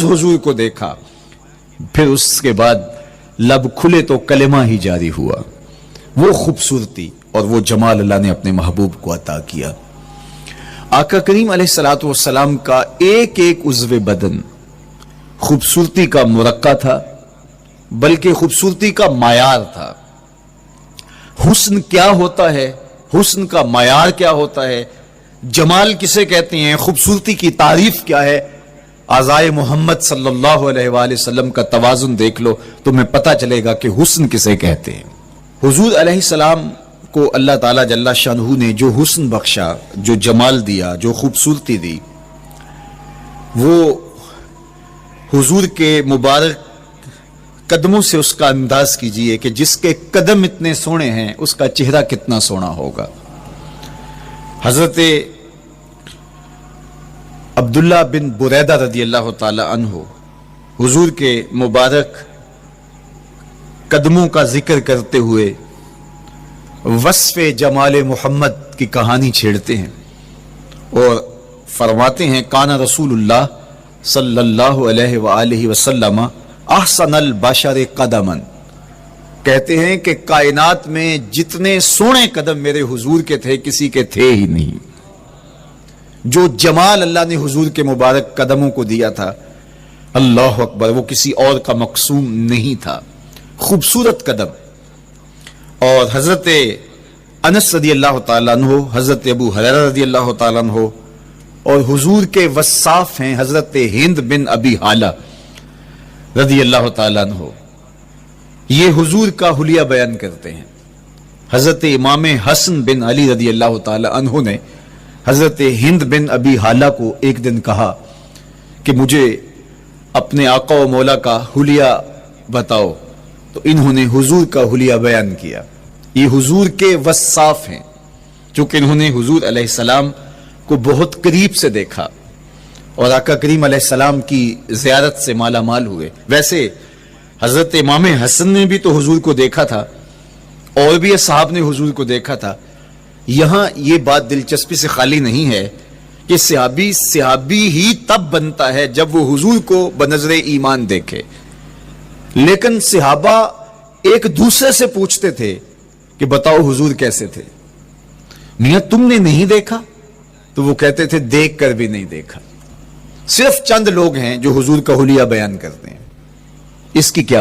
हुजूर को देखा, फिर उसके बाद लब खुले तो कलेमा ही जारी हुआ। वो खूबसूरती और वो जमाल अल्लाह ने अपने महबूब को अता किया। आका करीम अलैहिस्सलातु वस्सलाम का एक एक उज़्व बदन खूबसूरती का मुरक्का था, बल्कि खूबसूरती का मायार था। हुस्न क्या होता है, हुस्न का मायार क्या होता है, जमाल किसे कहते हैं, खूबसूरती की तारीफ क्या है, आज़ाए मोहम्मद सल्लल्लाहु अलैहि वसल्लम का तवाज़ुन देख लो, तुम्हें पता चलेगा कि हुस्न किसे कहते हैं। हुजूर अलैहिस्सलाम को अल्लाह ताला जल्ला शानहू ने जो हुस्न बख्शा, जो जमाल दिया, जो खूबसूरती दी, वो हुजूर के मुबारक कदमों से उसका अंदाज कीजिए कि जिसके कदम इतने सोने हैं उसका चेहरा कितना सोना होगा। हजरत अब्दुल्ला बिन बुरैदा रदियल्लाहु ताला अन्हु हुजूर के मुबारक कदमों का जिक्र करते हुए वस्फ़े जमाल मोहम्मद की कहानी छेड़ते हैं और फरमाते हैं, काना रसूलुल्लाह सल्लल्लाहु अलैहि वसल्लम अहसनल बशर कदमन। कहते हैं कि कायनात में जितने सोने कदम मेरे हुजूर के थे किसी के थे ही नहीं। जो जमाल अल्लाह ने हुजूर के मुबारक कदमों को दिया था, अल्लाह अकबर, वो किसी और का मकसूम नहीं था। खूबसूरत कदम। और हजरत अनस रदियल्लाहु ताला अन्हु, हजरत अबू हुरैरा रदियल्लाहु ताला अन्हु और हुजूर के वस्साफ हैं हजरत हिंद बिन अबी हाला रदियल्लाहु ताला अन्हु, ये हुजूर का हुलिया बयान करते हैं। हजरत इमाम हसन बिन अली रदियल्लाहु ताला अन्हु ने हजरत हिंद बिन अबी हाला को एक दिन कहा कि मुझे अपने आका व मौला का हुलिया बताओ, तो इन्होंने हुजूर का हुलिया बयान किया। ये हुजूर के वस्साफ हैं, चूंकि इन्होंने हुजूर अलैहिस्सलाम को बहुत करीब से देखा और आका करीम अलैहिस्सलाम की ज़ियारत से माला माल हुए। वैसे हजरत इमाम हसन ने भी तो हुजूर को देखा था और भी असहाब ने हुजूर को देखा था। यहां ये बात दिलचस्पी से खाली नहीं है कि सहाबी ही तब बनता है जब वो हुजूर को बनज़रे ईमान देखे। लेकिन सहाबा एक दूसरे से पूछते थे कि बताओ हुजूर कैसे थे। मियां तुमने नहीं देखा? तो वो कहते थे देख कर भी नहीं देखा। सिर्फ चंद लोग हैं जो हुजूर का हुलिया बयान करते हैं। इसकी क्या